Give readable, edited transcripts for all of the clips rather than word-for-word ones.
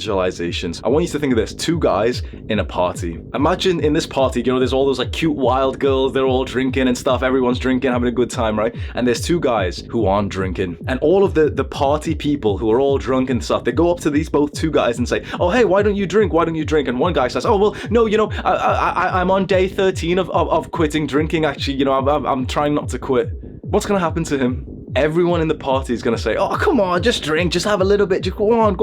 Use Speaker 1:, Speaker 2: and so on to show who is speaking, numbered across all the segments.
Speaker 1: visualizations. I want you to think of this: two guys in a party. Imagine in this party, you know, there's all those like cute wild girls, they're all drinking and stuff, everyone's drinking, having a good time, right? And there's two guys who aren't drinking. And all of the party people who are all drunk and stuff, they go up to these both two guys and say, oh, hey, why don't you drink? Why don't you drink? And one guy says, oh, well, no, you know, I'm on day 13 of quitting drinking, actually, you know, I'm trying not to quit. What's gonna happen to him? Everyone in the party is gonna say, oh, come on, just drink, just have a little bit, just go on.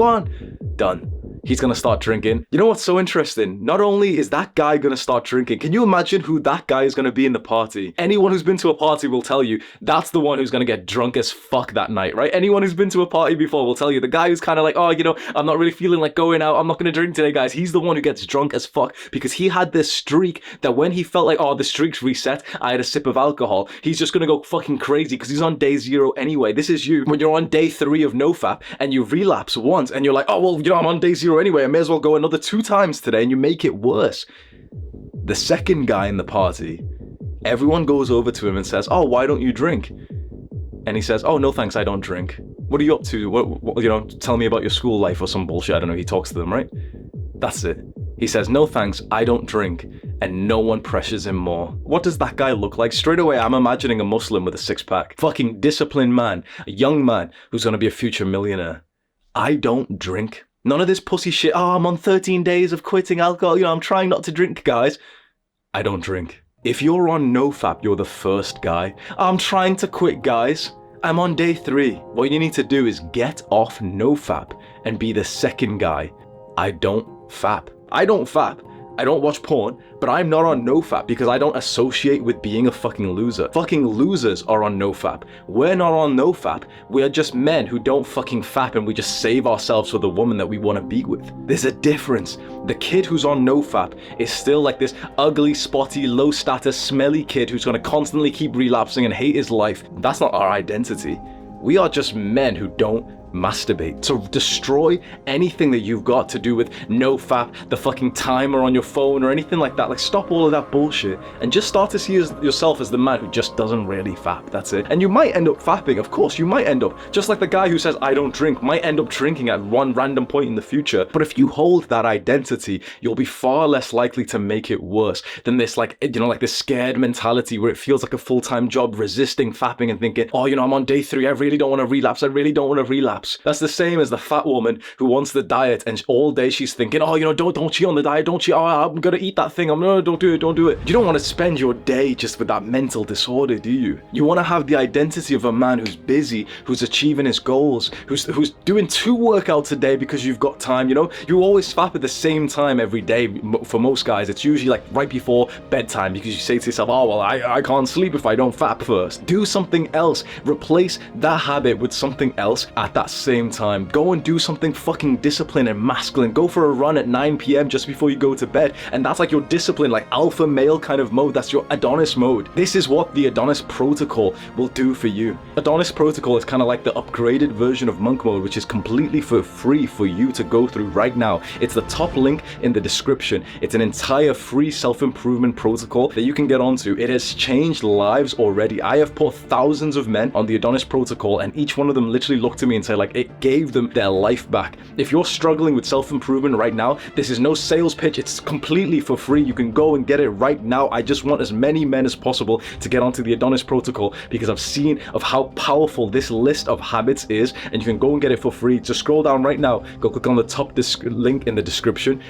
Speaker 1: Done. He's gonna start drinking. You know what's so interesting? Not only is that guy gonna start drinking, can you imagine who that guy is gonna be in the party? Anyone who's been to a party will tell you that's the one who's gonna get drunk as fuck that night, right? Anyone who's been to a party before will tell you the guy who's kind of like, oh, you know, I'm not really feeling like going out, I'm not gonna drink today, guys. He's the one who gets drunk as fuck because he had this streak that when he felt like, oh, the streak's reset, I had a sip of alcohol, he's just gonna go fucking crazy because he's on day 0 anyway. This is you when you're on day 3 of NoFap and you relapse once and you're like, oh, well, you know, I'm on day 0 anyway, I may as well go another 2 times today, and you make it worse. The second guy in the party, everyone goes over to him and says, oh, why don't you drink? And he says, oh, no thanks, I don't drink. What are you up to? What, you know, tell me about your school life or some bullshit. I don't know. He talks to them, right? That's it. He says, no thanks, I don't drink, and no one pressures him more. What does that guy look like? Straight away, I'm imagining a Muslim with a 6-pack. Fucking disciplined man, a young man who's gonna be a future millionaire. I don't drink. None of this pussy shit, oh, I'm on 13 days of quitting alcohol, you know, I'm trying not to drink, guys. I don't drink. If you're on NoFap, you're the first guy. I'm trying to quit, guys. I'm on day 3. What you need to do is get off NoFap and be the second guy. I don't fap. I don't fap. I don't watch porn, but I'm not on NoFap because I don't associate with being a fucking loser. Fucking losers are on NoFap. We're not on NoFap. We are just men who don't fucking fap and we just save ourselves for the woman that we want to be with. There's a difference. The kid who's on NoFap is still like this ugly, spotty, low status, smelly kid who's going to constantly keep relapsing and hate his life. That's not our identity. We are just men who don't masturbate. So destroy anything that you've got to do with NoFap, the fucking timer on your phone or anything like that. Like, stop all of that bullshit and just start to see yourself as the man who just doesn't really fap. That's it. And you might end up fapping, of course. You might end up, just like the guy who says I don't drink, might end up drinking at one random point in the future. But if you hold that identity, you'll be far less likely to make it worse than this, like, you know, like this scared mentality where it feels like a full-time job, resisting fapping and thinking, oh, you know, I'm on day 3, I really don't want to relapse, I really don't want to relapse. That's the same as the fat woman who wants the diet and all day she's thinking, oh, you know, don't cheat on the diet, don't cheat, oh, I'm gonna eat that thing, no, don't do it. You don't want to spend your day just with that mental disorder, do you? You want to have the identity of a man who's busy, who's achieving his goals, who's doing 2 workouts a day because you've got time, you know? You always fap at the same time every day. For most guys, it's usually like right before bedtime because you say to yourself, oh, well, I can't sleep if I don't fap first. Do something else. Replace that habit with something else at that same time. Go and do something fucking disciplined and masculine. Go for a run at 9 p.m. just before you go to bed. And that's like your discipline, like alpha male kind of mode. That's your Adonis mode. This is what the Adonis protocol will do for you. Adonis protocol is kind of like the upgraded version of monk mode, which is completely for free for you to go through right now. It's the top link in the description. It's an entire free self-improvement protocol that you can get onto. It has changed lives already. I have put thousands of men on the Adonis protocol and each one of them literally looked at me and said, like, it gave them their life back. If you're struggling with self-improvement right now, this is no sales pitch. It's completely for free. You can go and get it right now. I just want as many men as possible to get onto the Adonis protocol because I've seen of how powerful this list of habits is, and you can go and get it for free. Just scroll down right now, go click on the top link in the description